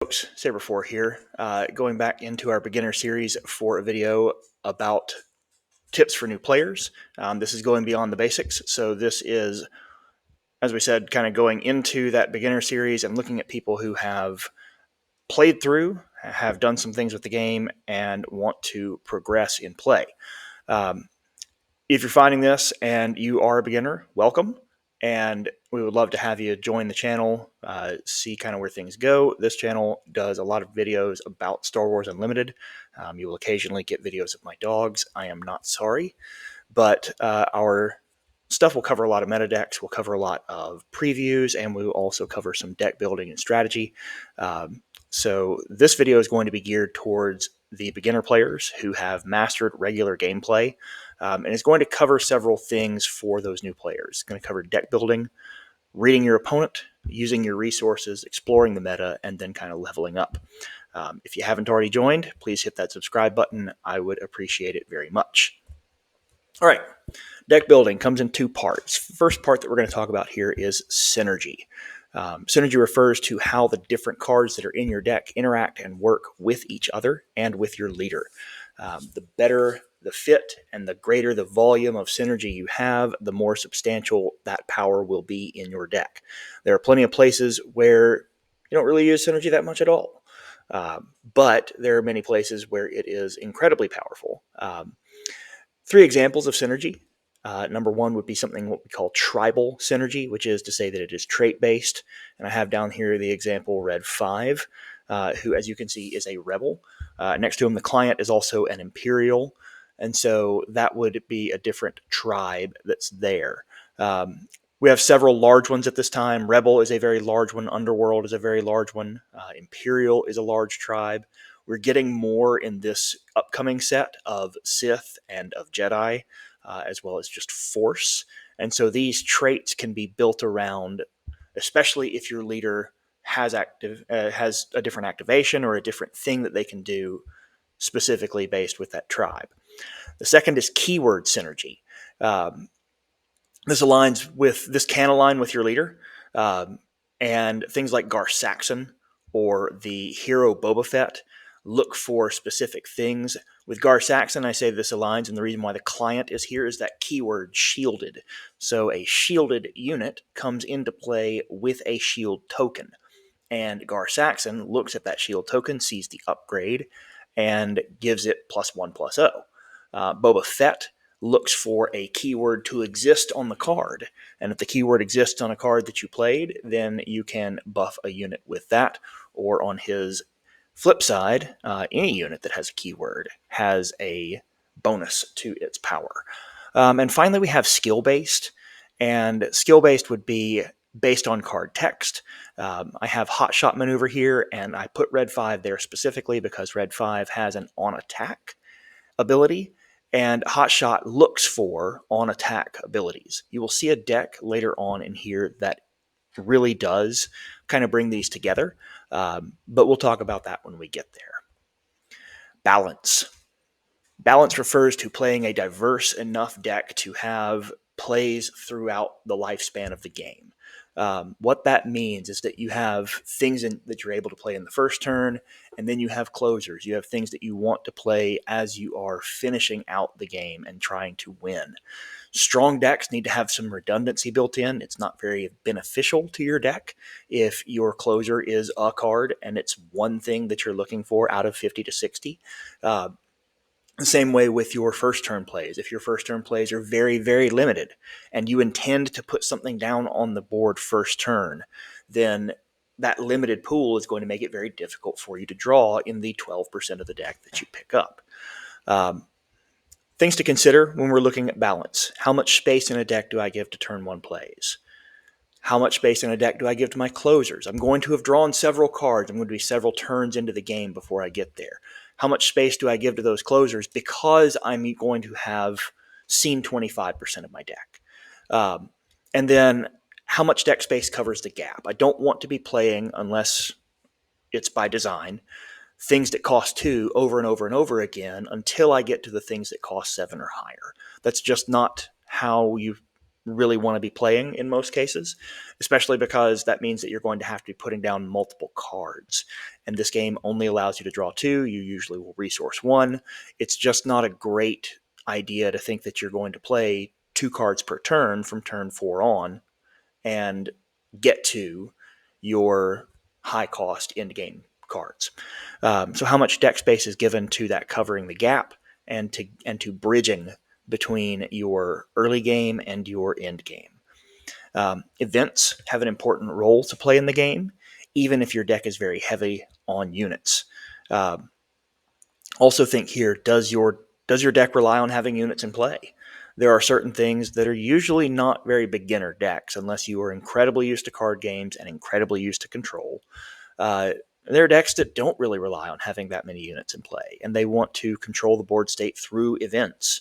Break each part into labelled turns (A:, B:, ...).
A: Folks, Saber4 here, going back into our beginner series for a video about tips for new players. This is going beyond the basics, so this is, as we said, kind of going into that beginner series and looking at people who have played through, have done some things with the game, and want to progress in play. If you're finding this and you are a beginner, welcome. And we would love to have you join the channel, see kind of where things go. This channel does a lot of videos about Star Wars Unlimited. You will occasionally get videos of my dogs. I am not sorry. But our stuff will cover a lot of meta decks. We'll cover a lot of previews, and we will also cover some deck building and strategy. So this video is going to be geared towards the beginner players who have mastered regular gameplay, and is going to cover several things for those new players. It's going to cover deck building, reading your opponent, using your resources, exploring the meta, and then kind of leveling up. If you haven't already joined, please hit that subscribe button. I would appreciate it very much. All right, deck building comes in two parts. First part that we're going to talk about here is synergy. Synergy refers to how the different cards that are in your deck interact and work with each other and with your leader. The better the fit and the greater the volume of synergy you have, the more substantial that power will be in your deck. There are plenty of places where you don't really use synergy that much at all, but there are many places where it is incredibly powerful. Three examples of synergy. Number one would be something what we call tribal synergy, which is to say that it is trait-based. And I have down here the example Red 5, who, as you can see, is a rebel. Next to him, the client is also an imperial. And so that would be a different tribe that's there. We have several large ones at this time. Rebel is a very large one. Underworld is a very large one. Imperial is a large tribe. We're getting more in this upcoming set of Sith and of Jedi, as well as just Force. And so these traits can be built around, especially if your leader has a different activation or a different thing that they can do specifically based with that tribe. The second is keyword synergy. This can align with your leader, and things like Gar Saxon or the hero Boba Fett look for specific things. With Gar Saxon, I say this aligns, and the reason why the client is here is that keyword shielded. So a shielded unit comes into play with a shield token, and Gar Saxon looks at that shield token, sees the upgrade, and gives it +1/+0. Boba Fett looks for a keyword to exist on the card, and if the keyword exists on a card that you played, then you can buff a unit with that, or on his flip side, any unit that has a keyword has a bonus to its power. And finally, we have skill-based, and skill-based would be based on card text. I have Hotshot Maneuver here, and I put Red 5 there specifically because Red 5 has an on-attack ability, and Hotshot looks for on-attack abilities. You will see a deck later on in here that really does kind of bring these together, but we'll talk about that when we get there. Balance. Balance refers to playing a diverse enough deck to have plays throughout the lifespan of the game. What that means is that you have things that you're able to play in the first turn, and then you have closers. You have things that you want to play as you are finishing out the game and trying to win. Strong decks need to have some redundancy built in. It's not very beneficial to your deck if your closer is a card and it's one thing that you're looking for out of 50 to 60. The same way with your first turn plays. If your first turn plays are very, very limited and you intend to put something down on the board first turn, then that limited pool is going to make it very difficult for you to draw in the 12% of the deck that you pick up. Things to consider when we're looking at balance. How much space in a deck do I give to turn one plays? How much space in a deck do I give to my closers? I'm going to have drawn several cards. I'm going to be several turns into the game before I get there. How much space do I give to those closers because I'm going to have seen 25% of my deck? And then how much deck space covers the gap? I don't want to be playing, unless it's by design, things that cost 2 over and over and over again until I get to the things that cost 7 or higher. That's just not how you really want to be playing in most cases, especially because that means that you're going to have to be putting down multiple cards. And this game only allows you to draw 2. You usually will resource 1. It's just not a great idea to think that you're going to play 2 cards per turn from turn 4 on and get to your high cost end game cards. So how much deck space is given to that covering the gap and to bridging between your early game and your end game. Events have an important role to play in the game, even if your deck is very heavy on units. Also think here, does your deck rely on having units in play? There are certain things that are usually not very beginner decks unless you are incredibly used to card games and incredibly used to control. There are decks that don't really rely on having that many units in play, and they want to control the board state through events.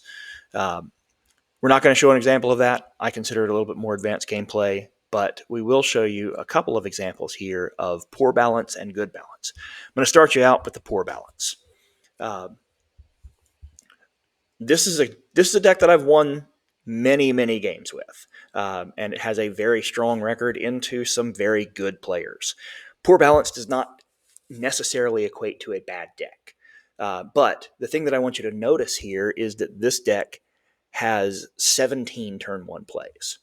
A: We're not going to show an example of that. I consider it a little bit more advanced gameplay, but we will show you a couple of examples here of poor balance and good balance. I'm going to start you out with the poor balance. This is a deck that I've won many games with, and it has a very strong record into some very good players. Poor balance does not necessarily equate to a bad deck, but the thing that I want you to notice here is that this deck has 17 turn 1 plays.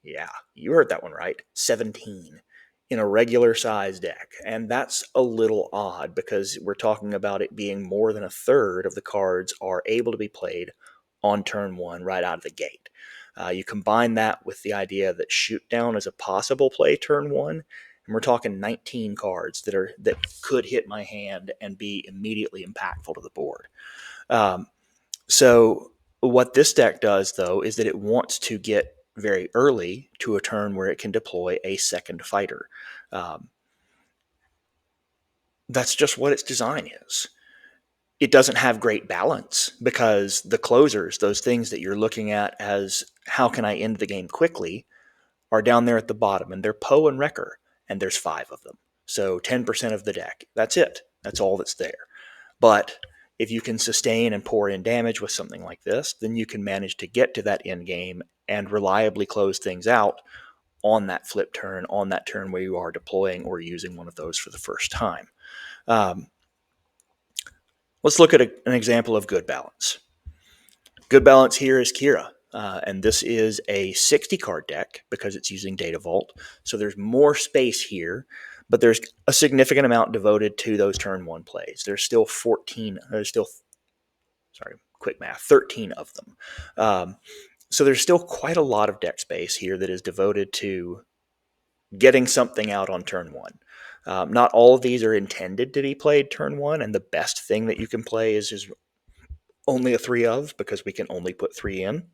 A: Yeah, you heard that one right. 17 in a regular size deck. And that's a little odd because we're talking about it being more than a third of the cards are able to be played on turn 1 right out of the gate. You combine that with the idea that shoot down is a possible play turn 1, and we're talking 19 cards that could hit my hand and be immediately impactful to the board. So what this deck does, though, is that it wants to get very early to a turn where it can deploy a second fighter. That's just what its design is. It doesn't have great balance because the closers, those things that you're looking at as how can I end the game quickly, are down there at the bottom, and they're Poe and Wrecker, and there's 5 of them. So 10% of the deck. That's it. That's all that's there. But if you can sustain and pour in damage with something like this, then you can manage to get to that end game and reliably close things out on that flip turn, on that turn where you are deploying or using one of those for the first time. Let's look at an example of good balance. Good balance here is Kira, and this is a 60-card deck because it's using Data Vault, so there's more space here, but there's a significant amount devoted to those turn 1 plays. There's still 13 of them. So there's still quite a lot of deck space here that is devoted to getting something out on turn 1. Not all of these are intended to be played turn 1, and the best thing that you can play is only a 3 of, because we can only put 3 in.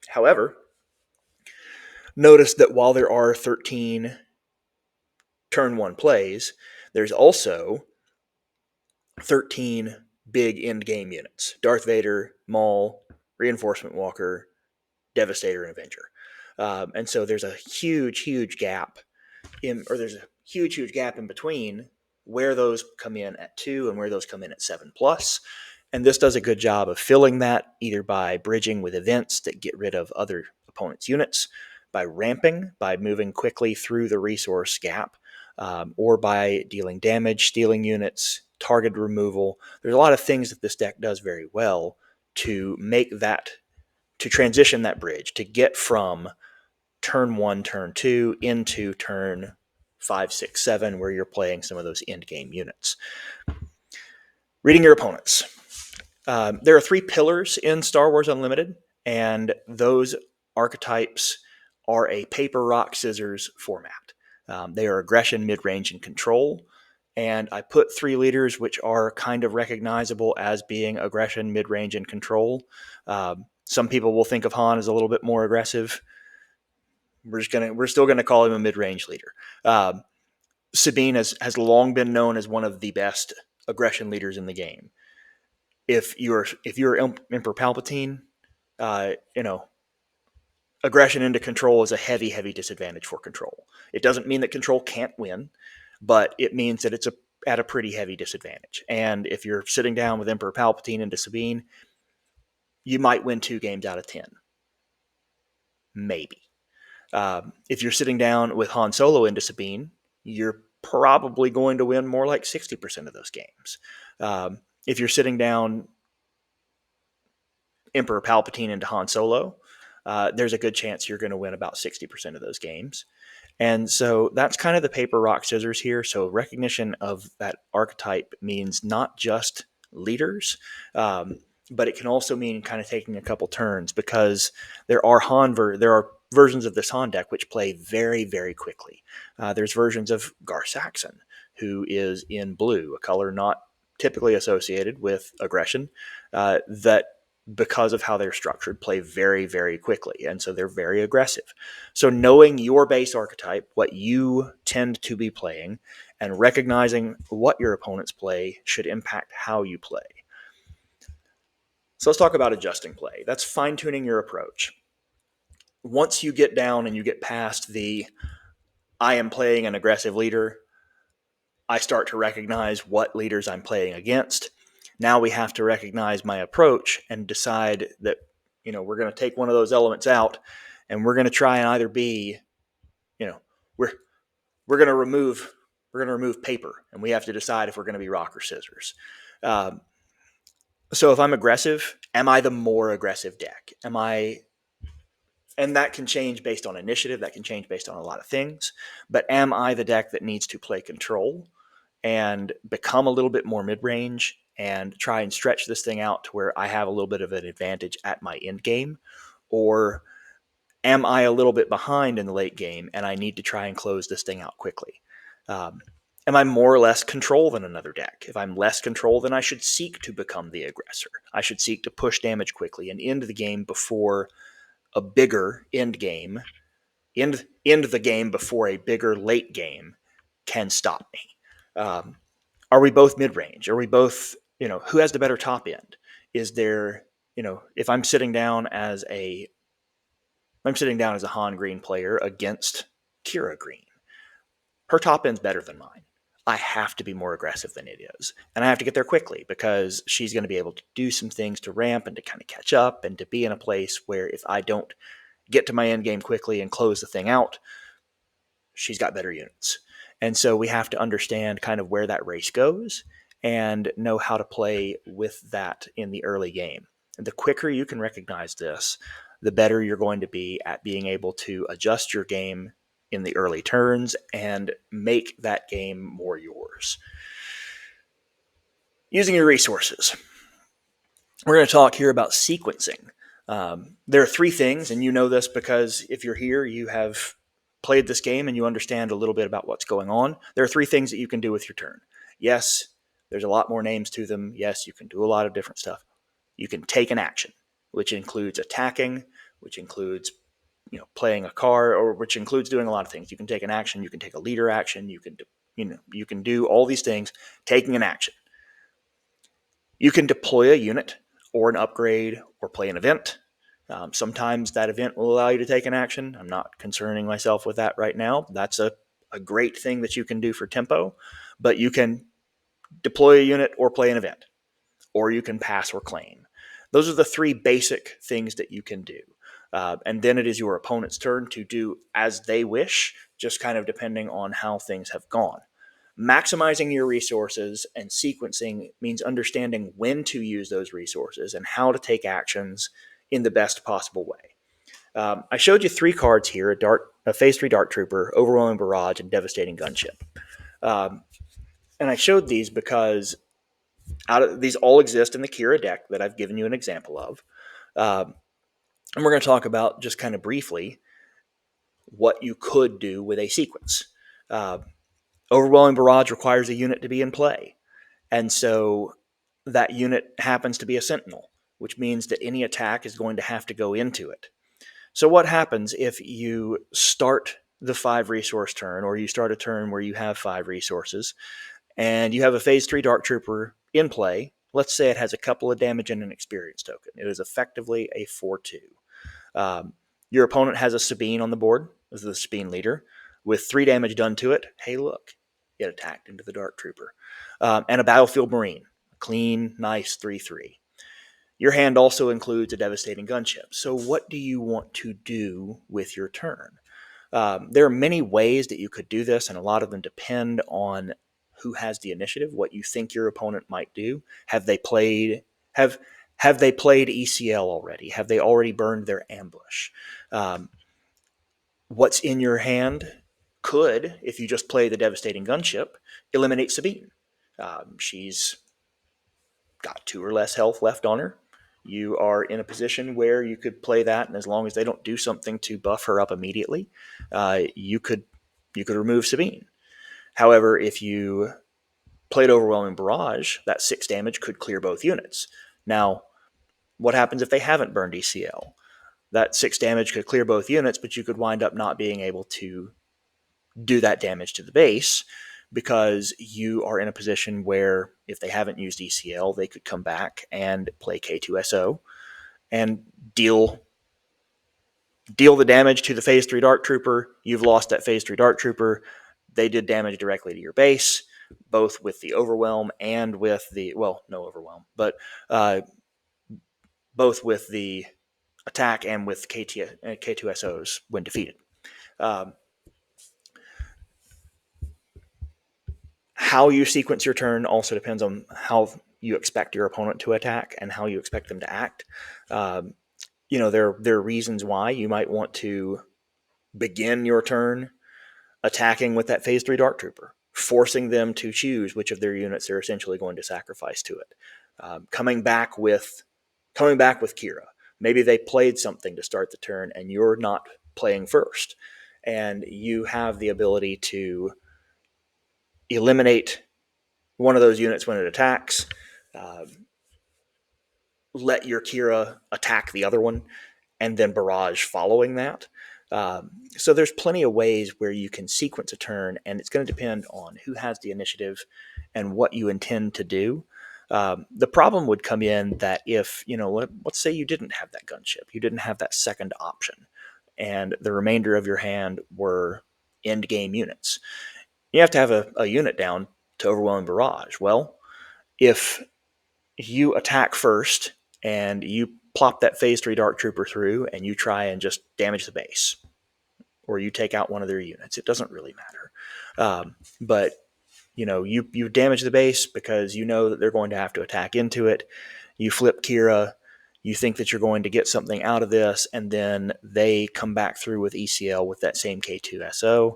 A: However, notice that while there are 13 turn 1 plays, there's also 13 big end game units. Darth Vader, Maul, Reinforcement Walker, Devastator, and Avenger. And so there's a huge gap there's a huge gap in between where those come in at 2 and where those come in at 7+. And this does a good job of filling that, either by bridging with events that get rid of other opponents' units, by ramping, by moving quickly through the resource gap, or by dealing damage, stealing units, target removal. There's a lot of things that this deck does very well to transition that bridge, to get from turn 1, turn 2 into turn 5, 6, 7, where you're playing some of those end game units. Reading your opponents. There are 3 pillars in Star Wars Unlimited, and those archetypes are a paper, rock, scissors format. They are aggression, mid-range, and control. And I put 3 leaders which are kind of recognizable as being aggression, mid-range, and control. Some people will think of Han as a little bit more aggressive. We're still gonna call him a mid-range leader. Sabine has long been known as one of the best aggression leaders in the game. If you're Emperor Palpatine, aggression into control is a heavy disadvantage for control. It doesn't mean that control can't win, but it means that it's at a pretty heavy disadvantage. And if you're sitting down with Emperor Palpatine into Sabine, you might win 2 games out of 10. Maybe. If you're sitting down with Han Solo into Sabine, you're probably going to win more like 60% of those games. If you're sitting down Emperor Palpatine into Han Solo, there's a good chance you're going to win about 60% of those games. And so that's kind of the paper, rock, scissors here. So recognition of that archetype means not just leaders, but it can also mean kind of taking a couple turns, because there are versions of this Han deck which play very, very quickly. There's versions of Gar Saxon, who is in blue, a color not typically associated with aggression, that because of how they're structured, play very, very quickly. And so they're very aggressive. So knowing your base archetype, what you tend to be playing, and recognizing what your opponents play should impact how you play. So let's talk about adjusting play. That's fine-tuning your approach. Once you get down and you get past the I am playing an aggressive leader, I start to recognize what leaders I'm playing against. Now we have to recognize my approach and decide that, we're going to take one of those elements out, and we're going to try and either be, we're going to remove paper, and we have to decide if we're going to be rock or scissors. So if I'm aggressive, am I the more aggressive deck? And that can change based on initiative. That can change based on a lot of things. But am I the deck that needs to play control and become a little bit more mid-range and try and stretch this thing out to where I have a little bit of an advantage at my end game? Or am I a little bit behind in the late game and I need to try and close this thing out quickly? Am I more or less control than another deck? If I'm less control, then I should seek to become the aggressor. I should seek to push damage quickly and end the game before a bigger end the game before a bigger late game can stop me. Are we both mid-range? Are we both, who has the better top end? Is there, if I'm sitting down as a Han Green player against Kira Green, her top end's better than mine. I have to be more aggressive than it is. And I have to get there quickly, because she's going to be able to do some things to ramp and to kind of catch up and to be in a place where if I don't get to my end game quickly and close the thing out, she's got better units. And so we have to understand kind of where that race goes and know how to play with that in the early game. And the quicker you can recognize this, the better you're going to be at being able to adjust your game in the early turns and make that game more yours. Using your resources. We're going to talk here about sequencing. There are three things, and you know this because if you're here, you have played this game and you understand a little bit about what's going on. There are three things that you can do with your turn. Yes, there's a lot more names to them. Yes, you can do a lot of different stuff. You can take an action, which includes attacking, which includes playing a card, or which includes doing a lot of things. You can take an action. You can take a leader action. You can do all these things taking an action. You can deploy a unit or an upgrade or play an event. Sometimes that event will allow you to take an action. I'm not concerning myself with that right now. That's a great thing that you can do for tempo, but you can deploy a unit or play an event, or you can pass or claim. Those are the three basic things that you can do. And then it is your opponent's turn to do as they wish, just kind of depending on how things have gone. Maximizing your resources and sequencing means understanding when to use those resources and how to take actions in the best possible way. I showed you three cards here, a Phase 3 Dark Trooper, Overwhelming Barrage, and Devastating Gunship. And I showed these because these all exist in the Kira deck that I've given you an example of. And we're going to talk about just kind of briefly what you could do with a sequence. Overwhelming Barrage requires a unit to be in play. And so that unit happens to be a Sentinel, which means that any attack is going to have to go into it. So what happens if you start the 5 resource turn, or you start a turn where you have 5 resources, and you have a Phase 3 Dark Trooper in play? Let's say it has a couple of damage and an experience token. It is effectively a 4/2. Your opponent has a Sabine on the board as the Sabine leader with 3 damage done to it. Hey, look, it attacked into the Dark Trooper. And a Battlefield Marine, clean, nice 3/3. Your hand also includes a devastating gunship. So what do you want to do with your turn? There are many ways that you could do this, and a lot of them depend on who has the initiative, what you think your opponent might do. Have have they played ECL already? Have they already burned their ambush? Um, what's in your hand could, if you just play the devastating gunship, eliminate Sabine. She's got 2 or less health left on her. You are in a position where you could play that, and as long as they don't do something to buff her up immediately, you could remove Sabine. However, if you played Overwhelming Barrage, that 6 damage could clear both units. Now, what happens if they haven't burned ECL? That 6 damage could clear both units, but you could wind up not being able to do that damage to the base because you are in a position where if they haven't used ECL, they could come back and play K2SO and deal the damage to the Phase 3 Dark Trooper. You've lost that Phase 3 Dark Trooper. They did damage directly to your base, both with the Overwhelm and with the, well, no Overwhelm, but both with the attack and with K2SOs when defeated. How you sequence your turn also depends on how you expect your opponent to attack and how you expect them to act. There are reasons why you might want to begin your turn attacking with that Phase 3 Dark Trooper, forcing them to choose which of their units they're essentially going to sacrifice to it. Coming back with Kira. Maybe they played something to start the turn and you're not playing first. And you have the ability to eliminate one of those units when it attacks, let your Kira attack the other one, and then barrage following that. So there's plenty of ways where you can sequence a turn, and it's going to depend on who has the initiative and what you intend to do. The problem would come in that if, let's say you didn't have that gunship, you didn't have that second option, and the remainder of your hand were end game units. You have to have a unit down to Overwhelming Barrage. Well, if you attack first and you plop that Phase 3 Dark Trooper through and you try and just damage the base, or you take out one of their units, it doesn't really matter. But you damage the base because you know that they're going to have to attack into it. You flip Kira, you think that you're going to get something out of this, and then they come back through with ECL with that same K2SO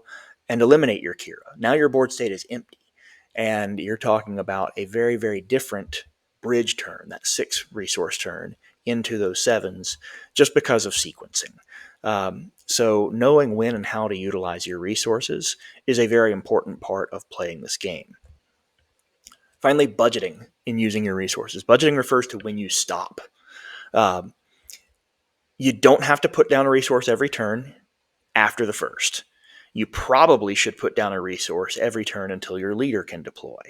A: and eliminate your Kira. Now your board state is empty, and you're talking about a very, very different bridge turn, that 6 resource turn, into those 7s just because of sequencing. So knowing when and how to utilize your resources is a very important part of playing this game. Finally, budgeting in using your resources. Budgeting refers to when you stop. You don't have to put down a resource every turn after the first. You probably should put down a resource every turn until your leader can deploy.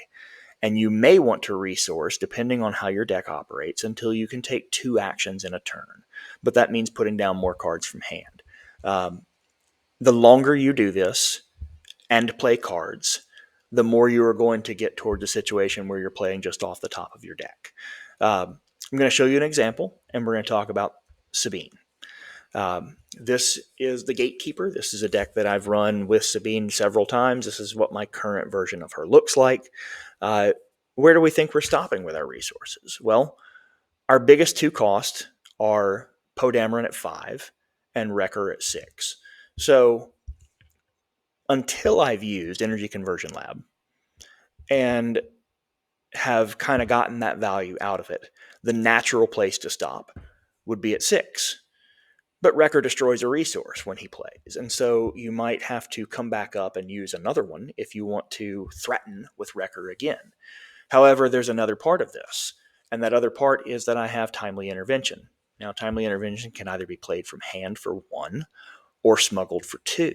A: And you may want to resource, depending on how your deck operates, until you can take 2 actions in a turn. But that means putting down more cards from hand. The longer you do this and play cards, the more you are going to get towards a situation where you're playing just off the top of your deck. I'm going to show you an example, and we're going to talk about Sabine. This is the Gatekeeper. This is a deck that I've run with Sabine several times. This is what my current version of her looks like. Where do we think we're stopping with our resources? Well, our biggest 2 costs are Poe Dameron at 5 and Wrecker at 6. So until I've used Energy Conversion Lab and have kind of gotten that value out of it, the natural place to stop would be at 6. But Wrecker destroys a resource when he plays, and so you might have to come back up and use another one if you want to threaten with Wrecker again. However, there's another part of this, and that other part is that I have Timely Intervention. Now, Timely Intervention can either be played from hand for 1 or smuggled for 2.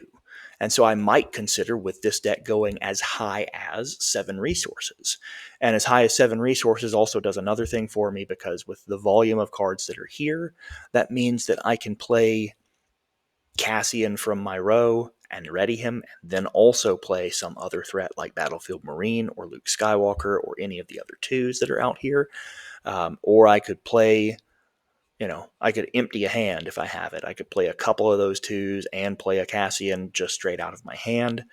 A: And so I might consider with this deck going as high as 7 resources. And as high as 7 resources also does another thing for me, because with the volume of cards that are here, that means that I can play Cassian from my row and ready him, and then also play some other threat like Battlefield Marine or Luke Skywalker or any of the other 2s that are out here. Or I could play I could empty a hand if I have it. I could play a couple of those twos and play a Cassian just straight out of my hand.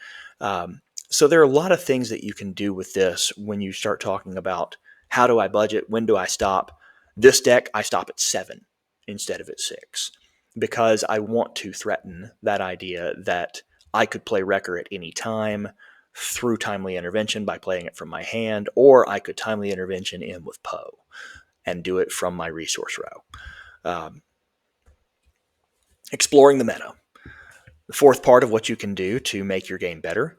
A: So there are a lot of things that you can do with this when you start talking about how do I budget, when do I stop. This deck, I stop at 7 instead of at 6 because I want to threaten that idea that I could play Wrecker at any time through timely intervention by playing it from my hand, or I could timely intervention in with Poe and do it from my resource row. Exploring the meta. The fourth part of what you can do to make your game better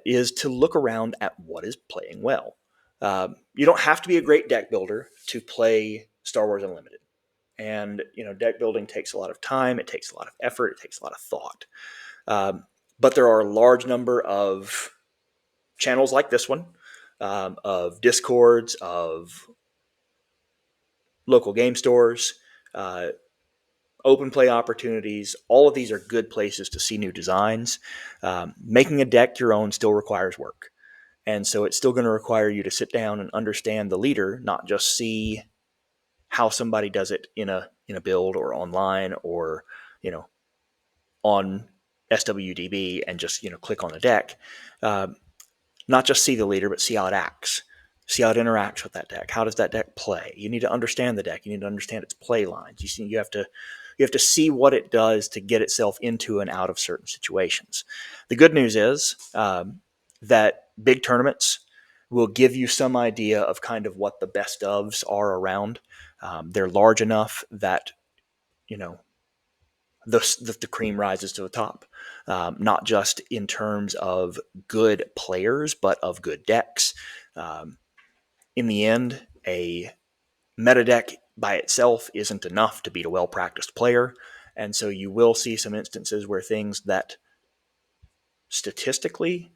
A: is to look around at what is playing well. You don't have to be a great deck builder to play Star Wars Unlimited. And, deck building takes a lot of time, it takes a lot of effort, it takes a lot of thought. But there are a large number of channels like this one, of Discords, of local game stores, open play opportunities. All of these are good places to see new designs. Making a deck your own still requires work. And so it's still going to require you to sit down and understand the leader, not just see how somebody does it in a build or online or, on SWDB and just, click on the deck. Not just see the leader, but see how it acts. See how it interacts with that deck. How does that deck play? You need to understand the deck. You need to understand its play lines. You have to see what it does to get itself into and out of certain situations. The good news is that big tournaments will give you some idea of kind of what the best ofs are around. They're large enough that the cream rises to the top, not just in terms of good players, but of good decks. In the end, a meta deck by itself isn't enough to beat a well-practiced player, and so you will see some instances where things that statistically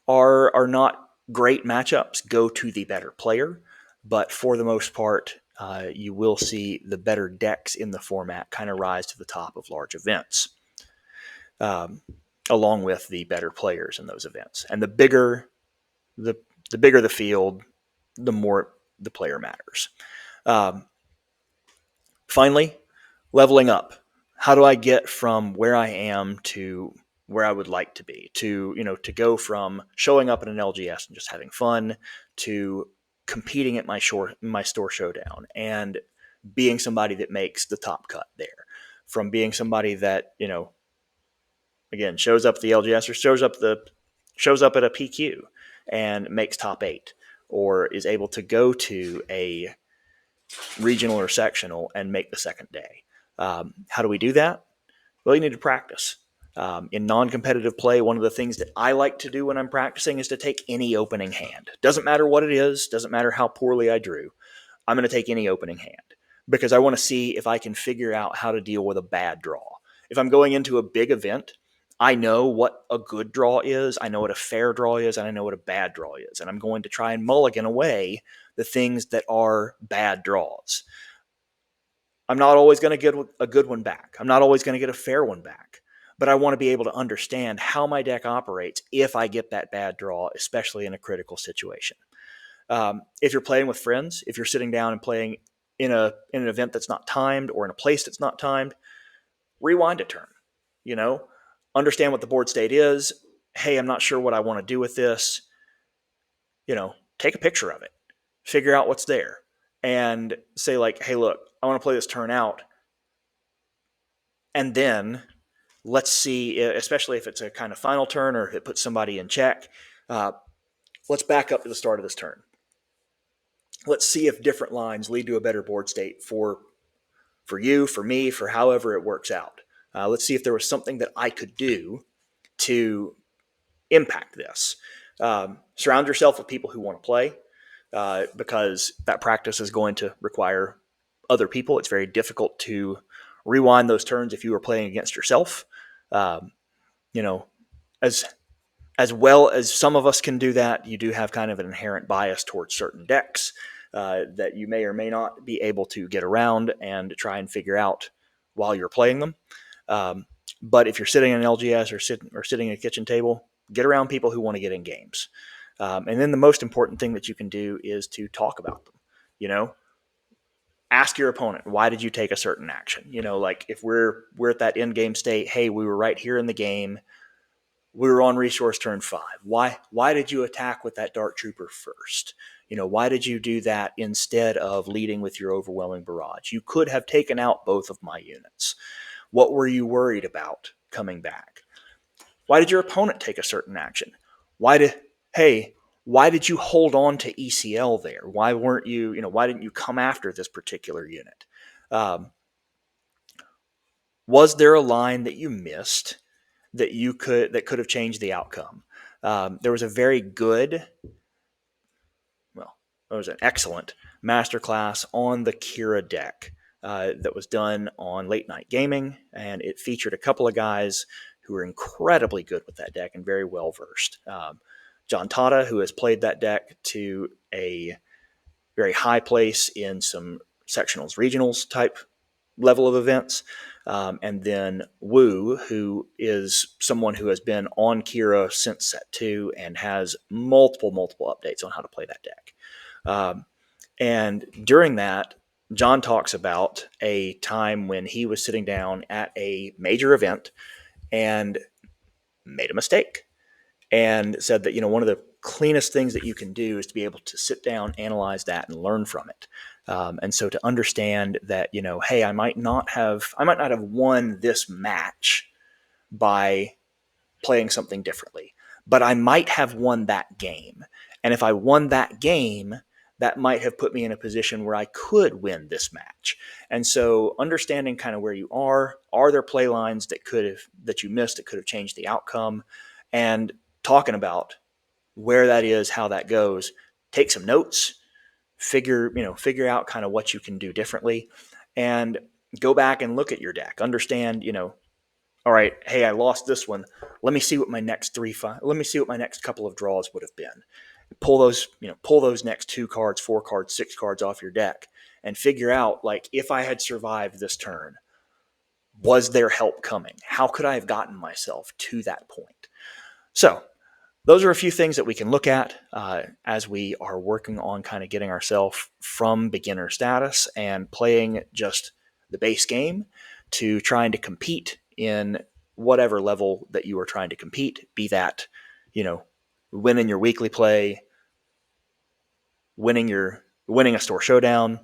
A: are not great matchups go to the better player, but for the most part, you will see the better decks in the format kind of rise to the top of large events, along with the better players in those events. And the bigger the field, the more the player matters. Finally, leveling up. How do I get from where I am to where I would like to be? To go from showing up in an LGS and just having fun to competing at my store showdown and being somebody that makes the top cut there. From being somebody that, again, shows up at the LGS or shows up at a PQ and makes top 8, or is able to go to a regional or sectional and make the second day. How do we do that? Well, you need to practice. In non-competitive play, one of the things that I like to do when I'm practicing is to take any opening hand. Doesn't matter what it is, doesn't matter how poorly I drew. I'm going to take any opening hand because I want to see if I can figure out how to deal with a bad draw. If I'm going into a big event, I know what a good draw is, I know what a fair draw is, and I know what a bad draw is. And I'm going to try and mulligan away the things that are bad draws. I'm not always going to get a good one back. I'm not always going to get a fair one back. But I want to be able to understand how my deck operates if I get that bad draw, especially in a critical situation. If you're playing with friends, if you're sitting down and playing in an event that's not timed or in a place that's not timed, rewind a turn. Understand what the board state is. Hey, I'm not sure what I want to do with this. Take a picture of it. Figure out what's there. And say like, hey, look, I want to play this turn out. And then let's see, especially if it's a kind of final turn or if it puts somebody in check, let's back up to the start of this turn. Let's see if different lines lead to a better board state for you, for me, for however it works out. Let's see if there was something that I could do to impact this. Surround yourself with people who want to play, because that practice is going to require other people. It's very difficult to rewind those turns if you are playing against yourself. As well as some of us can do that, you do have kind of an inherent bias towards certain decks that you may or may not be able to get around and try and figure out while you're playing them. But if you're sitting in an LGS or sitting at a kitchen table, get around people who want to get in games. And then the most important thing that you can do is to talk about them. ask your opponent, why did you take a certain action? Like if we're at that end game state, hey, we were right here in the game. We were on resource turn 5. Why did you attack with that Dart Trooper first? Why did you do that instead of leading with your overwhelming barrage? You could have taken out both of my units. What were you worried about coming back? Why did your opponent take a certain action? Why did you hold on to ECL there? Why didn't you come after this particular unit? Was there a line that you missed that could have changed the outcome? There was a very good, well, it was an excellent masterclass on the Kira deck that was done on Late Night Gaming, and it featured a couple of guys who are incredibly good with that deck and very well versed. John Tata, who has played that deck to a very high place in some sectionals, regionals type level of events. And then Wu, who is someone who has been on Kira since set 2 and has multiple updates on how to play that deck. And during that, John talks about a time when he was sitting down at a major event and made a mistake, and said that one of the cleanest things that you can do is to be able to sit down, analyze that, and learn from it. And so to understand that hey, I might not have won this match by playing something differently, but I might have won that game. And if I won that game, that might have put me in a position where I could win this match. And so understanding kind of where you are there play lines that you missed that could have changed the outcome, and talking about where that is, how that goes. Take some notes, figure out kind of what you can do differently, and go back and look at your deck. Understand, all right, hey, I lost this one. Let me see what my next couple of draws would have been. Pull those next 2 cards, 4 cards, 6 cards off your deck, and figure out, like, if I had survived this turn, was there help coming? How could I have gotten myself to that point? So those are a few things that we can look at as we are working on kind of getting ourselves from beginner status and playing just the base game to trying to compete in whatever level that you are trying to compete, be that, winning your weekly play, winning a store showdown,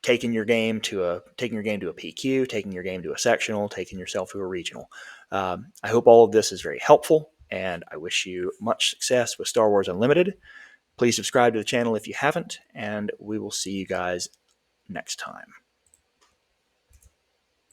A: taking your game to a PQ, taking your game to a sectional, taking yourself to a regional. I hope all of this is very helpful, and I wish you much success with Star Wars Unlimited. Please subscribe to the channel if you haven't, and we will see you guys next time.